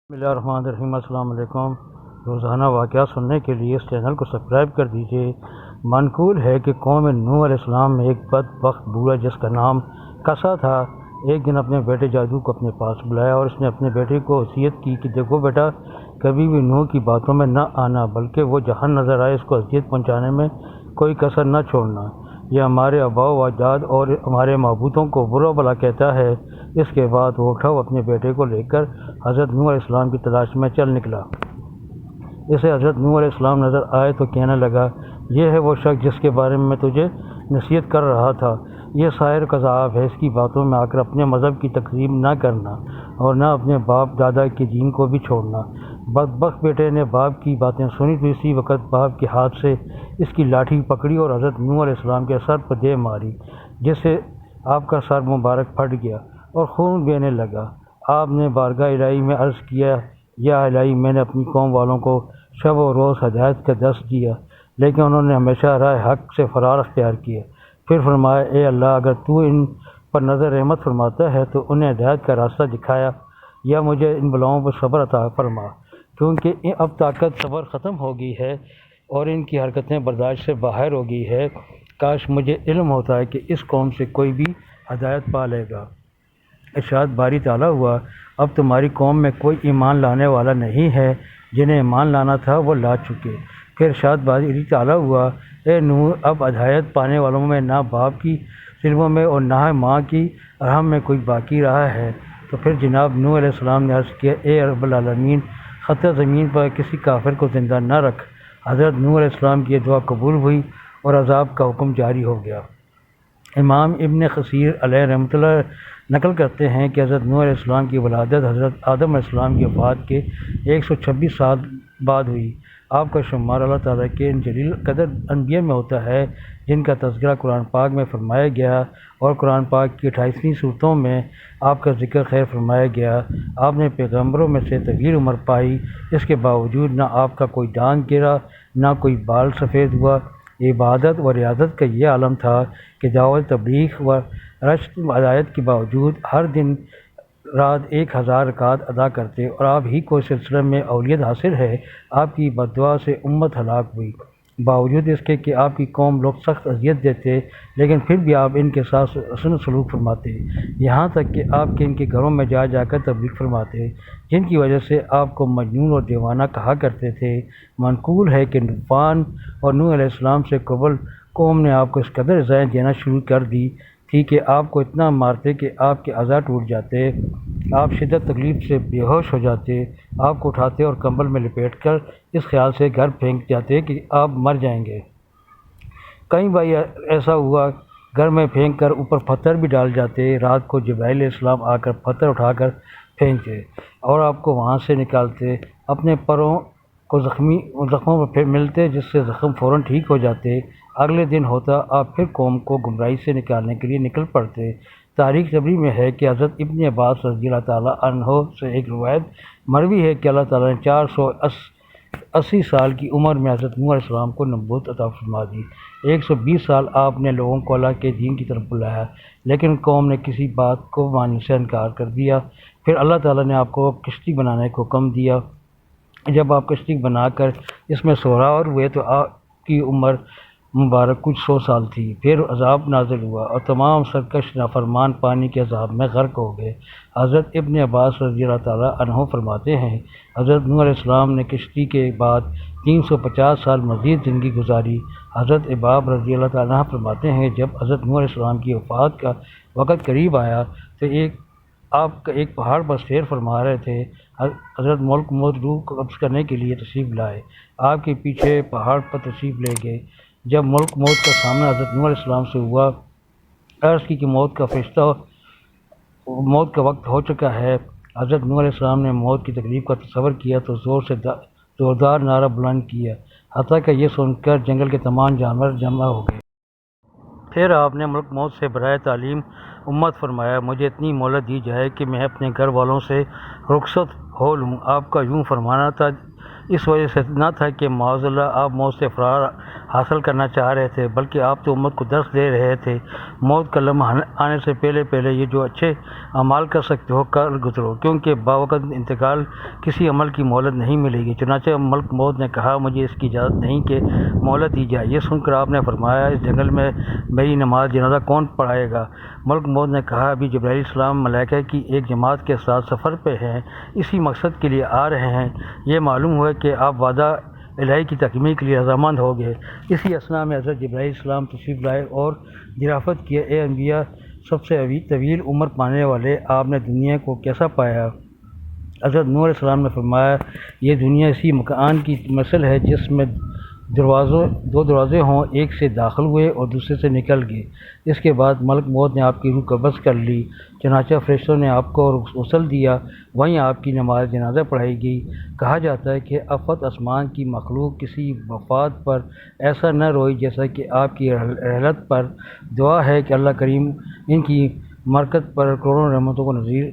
بسم اللہ الرحمن الرحیم۔ السلام علیکم۔ روزانہ واقعات سننے کے لیے اس چینل کو سبسکرائب کر دیجیے۔ منقول ہے کہ قوم نوح علیہ السلام میں ایک بدبخت بوڑھا جس کا نام کسا تھا ایک دن اپنے بیٹے جادو کو اپنے پاس بلایا اور اس نے اپنے بیٹے کو وصیت کی کہ دیکھو بیٹا، کبھی بھی نوح کی باتوں میں نہ آنا، بلکہ وہ جہاں نظر آئے اس کو اذیت پہنچانے میں کوئی کسر نہ چھوڑنا۔ یہ ہمارے آباء و اجداد اور ہمارے معبودوں کو برا بھلا کہتا ہے۔ اس کے بعد وہ اٹھا اور اپنے بیٹے کو لے کر حضرت نوح علیہ السلام کی تلاش میں چل نکلا۔ اسے حضرت نوح علیہ السلام نظر آئے تو کہنے لگا، یہ ہے وہ شخص جس کے بارے میں تجھے نصیحت کر رہا تھا۔ یہ ساحر کذاب ہے، اس کی باتوں میں آ کر اپنے مذہب کی تکذیب نہ کرنا اور نہ اپنے باپ دادا کے دین کو بھی چھوڑنا۔ بدبخت بیٹے نے باپ کی باتیں سنی تو اسی وقت باپ کے ہاتھ سے اس کی لاٹھی پکڑی اور حضرت نوح علیہ السلام کے سر پر دے ماری، جس سے آپ کا سر مبارک پھٹ گیا اور خون بہنے لگا۔ آپ نے بارگاہ الہی میں عرض کیا، یا الہی، میں نے اپنی قوم والوں کو شب و روز ہدایت کا درس دیا، لیکن انہوں نے ہمیشہ راہ حق سے فرار اختیار کیا۔ پھر فرمایا، اے اللہ، اگر تو ان پر نظر رحمت فرماتا ہے تو انہیں ہدایت کا راستہ دکھایا، یا مجھے ان بلاؤں پر صبر عطا فرما، کیونکہ اب طاقت صبر ختم ہو گئی ہے اور ان کی حرکتیں برداشت سے باہر ہو گئی ہے۔ کاش مجھے علم ہوتا ہے کہ اس قوم سے کوئی بھی ہدایت پا لے گا۔ ارشاد باری تعالیٰ ہوا، اب تمہاری قوم میں کوئی ایمان لانے والا نہیں ہے، جنہیں ایمان لانا تھا وہ لا چکے۔ پھر ارشاد باری تعالیٰ ہوا، اے نوح، اب ہدایت پانے والوں میں نہ باپ کی سلبوں میں اور نہ ماں کی رحم میں کوئی باقی رہا ہے۔ تو پھر جناب نوح علیہ السلام نے عرض کیا، اے رب العالمین، خطہ زمین پر کسی کافر کو زندہ نہ رکھ۔ حضرت نوح علیہ السلام کی یہ دعا قبول ہوئی اور عذاب کا حکم جاری ہو گیا۔ امام ابن کثیر علیہ رحمۃ اللہ نقل کرتے ہیں کہ حضرت نوح علیہ السلام کی ولادت حضرت آدم علیہ السلام کی وفات کے 126 سال بعد ہوئی۔ آپ کا شمار اللہ تعالیٰ کے ان جلیل قدر انبیاء میں ہوتا ہے جن کا تذکرہ قرآن پاک میں فرمایا گیا اور قرآن پاک کی 28ویں سورتوں میں آپ کا ذکر خیر فرمایا گیا۔ آپ نے پیغمبروں میں سے طویل عمر پائی، اس کے باوجود نہ آپ کا کوئی ڈانگ گرا، نہ کوئی بال سفید ہوا۔ عبادت و ریاضت کا یہ عالم تھا کہ دعوت تبلیغ و رشد ہدایت کے باوجود ہر دن رات 1000 رکعات ادا کرتے، اور آپ ہی کو سلسلے میں اولیت حاصل ہے۔ آپ کی بددعا سے امت ہلاک ہوئی، باوجود اس کے کہ آپ کی قوم لوگ سخت اذیت دیتے، لیکن پھر بھی آپ ان کے ساتھ حسن سلوک فرماتے، یہاں تک کہ آپ کے ان کے گھروں میں جا جا کر تبلیغ فرماتے، جن کی وجہ سے آپ کو مجنون اور دیوانہ کہا کرتے تھے۔ منقول ہے کہ طوفان اور نوح علیہ السلام سے قبل قوم نے آپ کو اس قدر ایذائیں دینا شروع کر دی تھی کہ آپ کو اتنا مارتے کہ آپ کے اعضاء ٹوٹ جاتے، آپ شدت تکلیف سے بے ہوش ہو جاتے، آپ کو اٹھاتے اور کمبل میں لپیٹ کر اس خیال سے گھر پھینک جاتے کہ آپ مر جائیں گے۔ کئی بار ایسا ہوا، گھر میں پھینک کر اوپر پتھر بھی ڈال جاتے۔ رات کو جبرائیل علیہ السلام آ کر پتھر اٹھا کر پھینکتے اور آپ کو وہاں سے نکالتے، اپنے پروں کو زخموں پر پھر ملتے، جس سے زخم فوراً ٹھیک ہو جاتے۔ اگلے دن ہوتا، آپ پھر قوم کو گمراہی سے نکالنے کے لیے نکل پڑتے۔ تاریخ طبری میں ہے کہ حضرت ابن عباس رضی اللہ تعالیٰ عنہ سے ایک روایت مروی ہے کہ اللہ تعالیٰ نے 480 سال کی عمر میں حضرت نوح علیہ السلام کو نبوت عطا فرما دی۔ 120 سال آپ نے لوگوں کو اللہ کے دین کی طرف بلایا، لیکن قوم نے کسی بات کو ماننے سے انکار کر دیا۔ پھر اللہ تعالیٰ نے آپ کو کشتی بنانے کا حکم دیا۔ جب آپ کشتی بنا کر اس میں سوار ہوئے تو آپ کی عمر مبارک کچھ 100 سال تھی۔ پھر عذاب نازل ہوا اور تمام سرکش نافرمان پانی کے عذاب میں غرق ہو گئے۔ حضرت ابن عباس رضی اللہ تعالیٰ عنہ فرماتے ہیں، حضرت نوح علیہ السلام نے کشتی کے بعد 350 سال مزید زندگی گزاری۔ حضرت اباب رضی اللہ تعالیٰ عنہ فرماتے ہیں، جب حضرت نوح علیہ السلام کی وفات کا وقت قریب آیا تو آپ ایک پہاڑ پر سیر فرما رہے تھے۔ حضرت ملک موت روح قبض کرنے کے لیے تشریف لائے، آپ کے پیچھے پہاڑ پر تشریف لے گئے۔ جب ملک موت کا سامنا حضرت نوح علیہ السلام سے ہوا، عرض کی کہ موت کا وقت ہو چکا ہے۔ حضرت نوح علیہ السلام نے موت کی تکلیف کا تصور کیا تو زوردار نعرہ بلند کیا، حتیٰ کہ یہ سن کر جنگل کے تمام جانور جمع ہو گئے۔ پھر آپ نے ملک موت سے برائے تعلیم امت فرمایا، مجھے اتنی مہلت دی جائے کہ میں اپنے گھر والوں سے رخصت ہو لوں۔ آپ کا یوں فرمانا تھا، اس وجہ سے نہ تھا کہ معاذ اللہ آپ موت سے فرار حاصل کرنا چاہ رہے تھے، بلکہ آپ تو امت کو درس دے رہے تھے موت کا لمحہ آنے سے پہلے پہلے یہ جو اچھے اعمال کر سکتے ہو کر گزرو، کیونکہ باوقت انتقال کسی عمل کی مہلت نہیں ملے گی۔ چنانچہ ملک موت نے کہا مجھے اس کی اجازت نہیں کہ مہلت دی جائے۔ یہ سن کر آپ نے فرمایا اس جنگل میں میری نماز جنازہ کون پڑھائے گا؟ ملک موت نے کہا ابھی جبرائیل السلام ملائکہ کی ایک جماعت کے ساتھ سفر پہ ہیں، اسی مقصد کے لیے آ رہے ہیں۔ یہ معلوم ہوا کہ آپ وعدہ الہی کی تکمیل کے لیے رضامند ہو گئے۔ اسی اثناء میں حضرت جبرائیل السلام تشریف لائے اور دریافت کیا، اے انبیاء سب سے طویل عمر پانے والے، آپ نے دنیا کو کیسا پایا؟ حضرت نوح علیہ السلام نے فرمایا یہ دنیا اسی مکان کی مثل ہے جس میں دو دروازے ہوں، ایک سے داخل ہوئے اور دوسرے سے نکل گئے۔ اس کے بعد ملک موت نے آپ کی روح قبض کر لی، چنانچہ فرشتوں نے آپ کو غسل دیا، وہیں آپ کی نماز جنازہ پڑھائی گئی۔ کہا جاتا ہے کہ افت اسمان کی مخلوق کسی وفات پر ایسا نہ روئی جیسا کہ آپ کی رحلت پر۔ دعا ہے کہ اللہ کریم ان کی مرکت پر کروڑوں رحمتوں کو نظیر